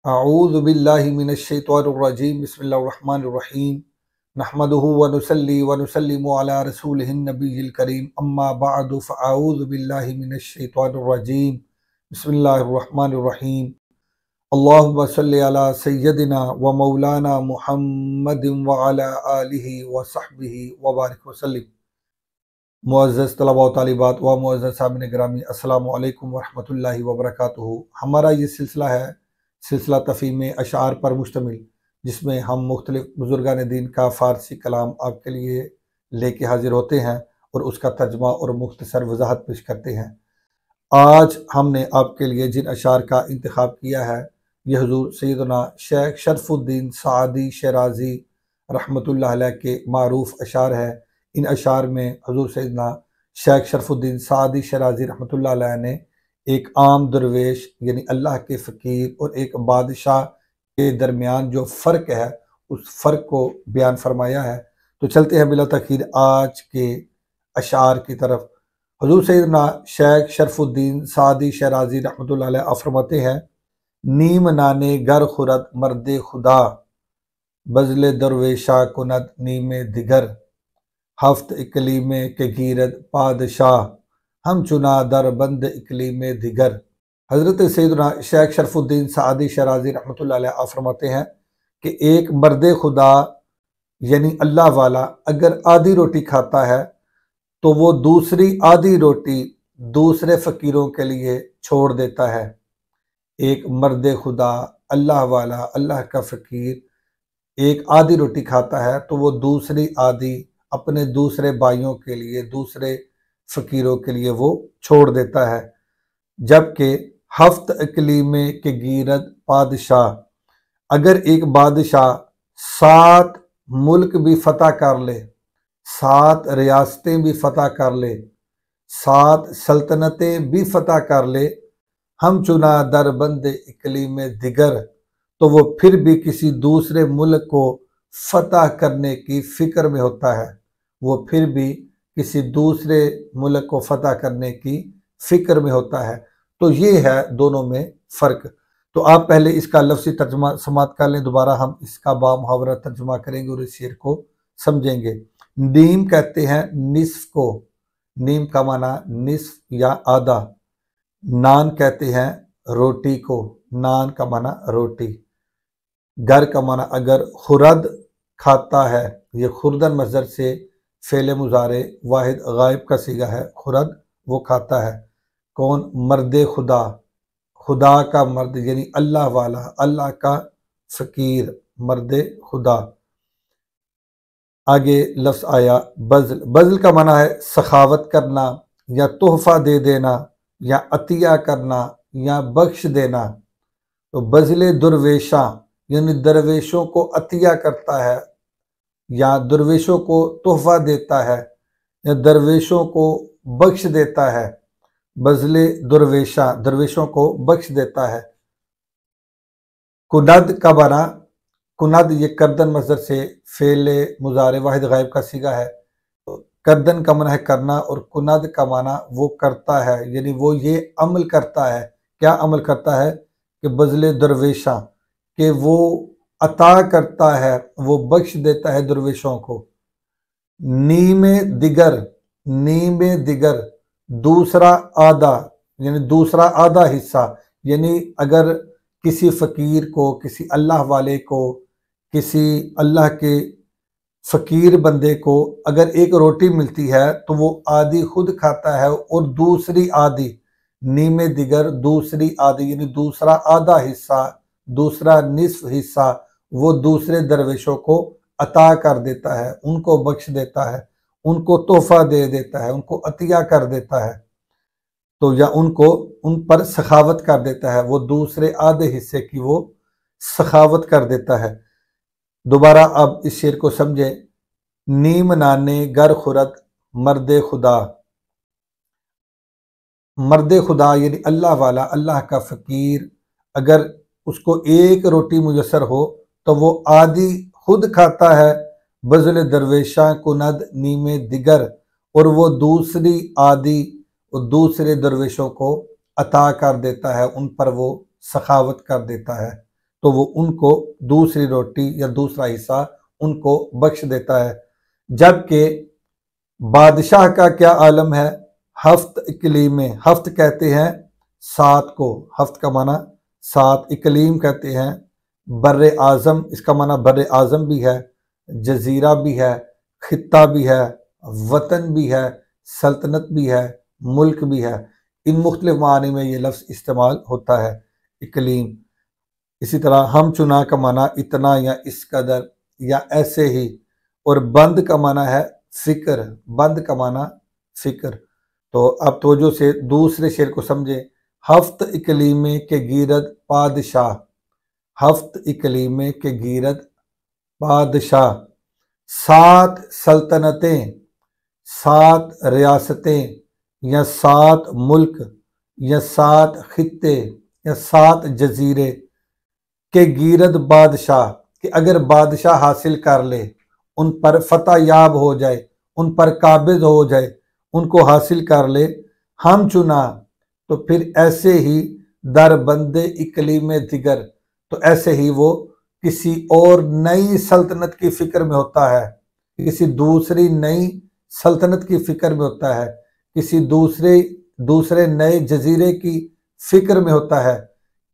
اعوذ باللہ من الشیطان الرجیم بسم اللہ الرحمن الرحیم نحمده ونصلی ونسلم علی رسولہ النبی الکریم اما بعد فاعوذ باللہ من الشیطان الرجیم بسم اللہ الرحمن الرحیم اللہم صلی علی سیدنا و مولانا محمد وعلی آلہ وصحبہ وبارک وسلم۔ معزز طلباء و طالبات و معزز سامعین گرامی، السلام علیکم ورحمۃ اللہ وبرکاتہ۔ ہمارا یہ سلسلہ ہے سلسلہ تفہیم اشعار پر مشتمل، جس میں ہم مختلف بزرگان دین کا فارسی کلام آپ کے لیے لے کے حاضر ہوتے ہیں اور اس کا ترجمہ اور مختصر وضاحت پیش کرتے ہیں۔ آج ہم نے آپ کے لیے جن اشعار کا انتخاب کیا ہے یہ حضور سیدنا شیخ شرف الدین سعدی شیرازی رحمۃ اللہ علیہ کے معروف اشعار ہیں۔ ان اشعار میں حضور سیدنا شیخ شرف الدین سعدی شیرازی رحمۃ اللہ علیہ نے ایک عام درویش یعنی اللہ کے فقیر اور ایک بادشاہ کے درمیان جو فرق ہے اس فرق کو بیان فرمایا ہے۔ تو چلتے ہیں بلا تاخیر آج کے اشعار کی طرف۔ حضور سیدنا شیخ شرف الدین سعدی شیرازی رحمۃ اللہ علیہ فرماتے ہیں: نیم نانے گر خورد مرد خدا، بزل درویشا کند نیم دیگر، ہفت اقلیم کے گیرد پادشاہ، ہم چنا در بند اقلیم دیگر۔ حضرت سیدنا شیخ شرف الدین سعدی شیرازی رحمۃ اللہ علیہ فرماتے ہیں کہ ایک مرد خدا یعنی اللہ والا اگر آدھی روٹی کھاتا ہے تو وہ دوسری آدھی روٹی دوسرے فقیروں کے لیے چھوڑ دیتا ہے۔ ایک مرد خدا اللہ والا اللہ کا فقیر ایک آدھی روٹی کھاتا ہے تو وہ دوسری آدھی اپنے دوسرے بھائیوں کے لیے دوسرے فقیروں کے لیے وہ چھوڑ دیتا ہے۔ جبکہ ہفت اقلیم کے گیرد پادشاہ، اگر ایک بادشاہ 7 ملک بھی فتح کر لے، 7 ریاستیں بھی فتح کر لے، 7 سلطنتیں بھی فتح کر لے، ہم چنا در بند اقلیم دیگر، تو وہ پھر بھی کسی دوسرے ملک کو فتح کرنے کی فکر میں ہوتا ہے، وہ پھر بھی کسی دوسرے ملک کو فتح کرنے کی فکر میں ہوتا ہے۔ تو یہ ہے دونوں میں فرق۔ تو آپ پہلے اس کا لفظی ترجمہ سماعت کر لیں، دوبارہ ہم اس کا بامحاورہ ترجمہ کریں گے اور اس شعر کو سمجھیں گے۔ نیم کہتے ہیں نصف کو، نیم کا معنی نصف یا آدھا۔ نان کہتے ہیں روٹی کو، نان کا معنی روٹی۔ گر کا معنی اگر، خرد کھاتا ہے، یہ خوردن مصدر سے فعل مضارع واحد غائب کا صیغہ ہے، خرد وہ کھاتا ہے۔ کون؟ مرد خدا، خدا کا مرد یعنی اللہ والا، اللہ کا فقیر، مرد خدا۔ آگے لفظ آیا بذل۔ بذل کا معنی ہے سخاوت کرنا یا تحفہ دے دینا یا عطیہ کرنا یا بخش دینا۔ تو بذل درویشاں یعنی درویشوں کو عطیہ کرتا ہے یا درویشوں کو تحفہ دیتا ہے یا درویشوں کو بخش دیتا ہے۔ بذل درویشاں، درویشوں کو بخش دیتا ہے۔ کند کا بنا، کند یہ کردن مصدر سے فعل مضارع واحد غائب کا صیغہ ہے۔ کردن کا معنی ہے کرنا اور کند کا معنی وہ کرتا ہے، یعنی وہ یہ عمل کرتا ہے۔ کیا عمل کرتا ہے؟ کہ بذل درویشاں، کہ وہ عطا کرتا ہے، وہ بخش دیتا ہے درویشوں کو۔ نیم دیگر، نیم دیگر دوسرا آدھا یعنی دوسرا آدھا حصہ، یعنی اگر کسی فقیر کو، کسی اللہ والے کو، کسی اللہ کے فقیر بندے کو اگر ایک روٹی ملتی ہے تو وہ آدھی خود کھاتا ہے اور دوسری آدھی، نیم دیگر دوسری آدھی یعنی دوسرا آدھا حصہ، دوسرا نصف حصہ وہ دوسرے درویشوں کو عطا کر دیتا ہے، ان کو بخش دیتا ہے، ان کو تحفہ دے دیتا ہے، ان کو عطیہ کر دیتا ہے، تو یا ان پر سخاوت کر دیتا ہے، وہ دوسرے آدھے حصے کی وہ سخاوت کر دیتا ہے۔ دوبارہ اب اس شعر کو سمجھیں۔ نیم نانے گر خورد مرد خدا، مرد خدا یعنی اللہ والا اللہ کا فقیر اگر اس کو ایک روٹی میسر ہو تو وہ آدھی خود کھاتا ہے، بذل درویشاں کند نیم دیگر، اور وہ دوسری آدھی دوسرے درویشوں کو عطا کر دیتا ہے، ان پر وہ سخاوت کر دیتا ہے۔ تو وہ ان کو دوسری روٹی یا دوسرا حصہ ان کو بخش دیتا ہے۔ جبکہ بادشاہ کا کیا عالم ہے؟ ہفت اقلیم میں، ہفت کہتے ہیں 7 کو، ہفت کا معنی 7، اقلیم کہتے ہیں بر اعظم، اس کا معنی بر اعظم بھی ہے، جزیرہ بھی ہے، خطہ بھی ہے، وطن بھی ہے، سلطنت بھی ہے، ملک بھی ہے۔ ان مختلف معنی میں یہ لفظ استعمال ہوتا ہے اقلیم۔ اسی طرح ہم چنا کا معنی اتنا یا اس قدر یا ایسے ہی، اور بند کا معنی ہے فکر، بند کا معنی فکر۔ تو اب توجہ سے دوسرے شعر کو سمجھیں۔ ہفت اقلیمے کے گیرد پادشاہ، ہفت اقلیمے کے گیرد بادشاہ، 7 سلطنتیں، 7 ریاستیں یا 7 ملک یا 7 خطے یا 7 جزیرے کے گیرد بادشاہ، کہ اگر بادشاہ حاصل کر لے، ان پر فتح یاب ہو جائے، ان پر قابض ہو جائے، ان کو حاصل کر لے، ہم چنا تو پھر ایسے ہی در بندے اقلیم دیگر، تو ایسے ہی وہ کسی اور نئی سلطنت کی فکر میں ہوتا ہے، کسی دوسری نئی سلطنت کی فکر میں ہوتا ہے، کسی دوسرے نئے جزیرے کی فکر میں ہوتا ہے،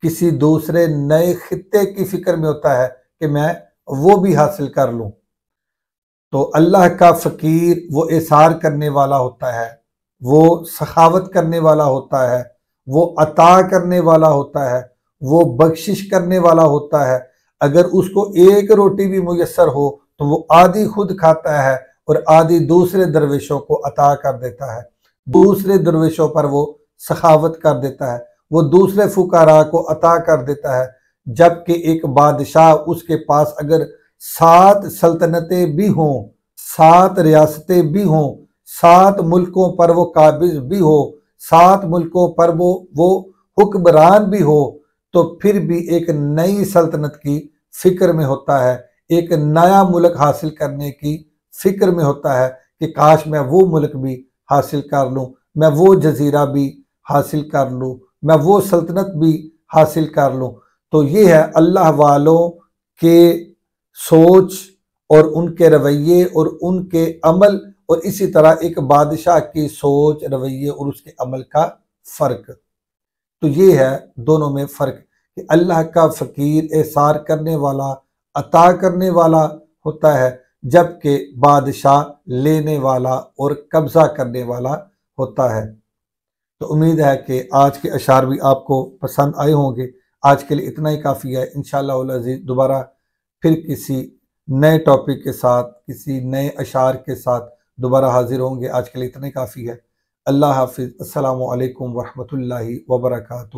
کسی دوسرے نئے خطے کی فکر میں ہوتا ہے کہ میں وہ بھی حاصل کر لوں۔ تو اللہ کا فقیر وہ اظہار کرنے والا ہوتا ہے، وہ سخاوت کرنے والا ہوتا ہے، وہ عطا کرنے والا ہوتا ہے، وہ بخشش کرنے والا ہوتا ہے۔ اگر اس کو ایک روٹی بھی میسر ہو تو وہ آدھی خود کھاتا ہے اور آدھی دوسرے درویشوں کو عطا کر دیتا ہے، دوسرے درویشوں پر وہ سخاوت کر دیتا ہے، وہ دوسرے فقراء کو عطا کر دیتا ہے۔ جبکہ ایک بادشاہ، اس کے پاس اگر 7 سلطنتیں بھی ہوں، 7 ریاستیں بھی ہوں، 7 ملکوں پر وہ قابض بھی ہو، 7 ملکوں پر وہ حکمران بھی ہو، تو پھر بھی ایک نئی سلطنت کی فکر میں ہوتا ہے، ایک نیا ملک حاصل کرنے کی فکر میں ہوتا ہے کہ کاش میں وہ ملک بھی حاصل کر لوں، میں وہ جزیرہ بھی حاصل کر لوں، میں وہ سلطنت بھی حاصل کر لوں۔ تو یہ ہے اللہ والوں کے سوچ اور ان کے رویے اور ان کے عمل، اور اسی طرح ایک بادشاہ کی سوچ، رویے اور اس کے عمل کا فرق۔ تو یہ ہے دونوں میں فرق کہ اللہ کا فقیر احسار کرنے والا، عطا کرنے والا ہوتا ہے، جبکہ بادشاہ لینے والا اور قبضہ کرنے والا ہوتا ہے۔ تو امید ہے کہ آج کے اشعار بھی آپ کو پسند آئے ہوں گے۔ آج کے لیے اتنا ہی کافی ہے۔ انشاءاللہ العزیز دوبارہ پھر کسی نئے ٹاپک کے ساتھ، کسی نئے اشعار کے ساتھ دوبارہ حاضر ہوں گے۔ آج کے لیے اتنا ہی کافی ہے۔ اللہ حافظ۔ السلام علیکم ورحمۃ اللہ وبرکاتہ۔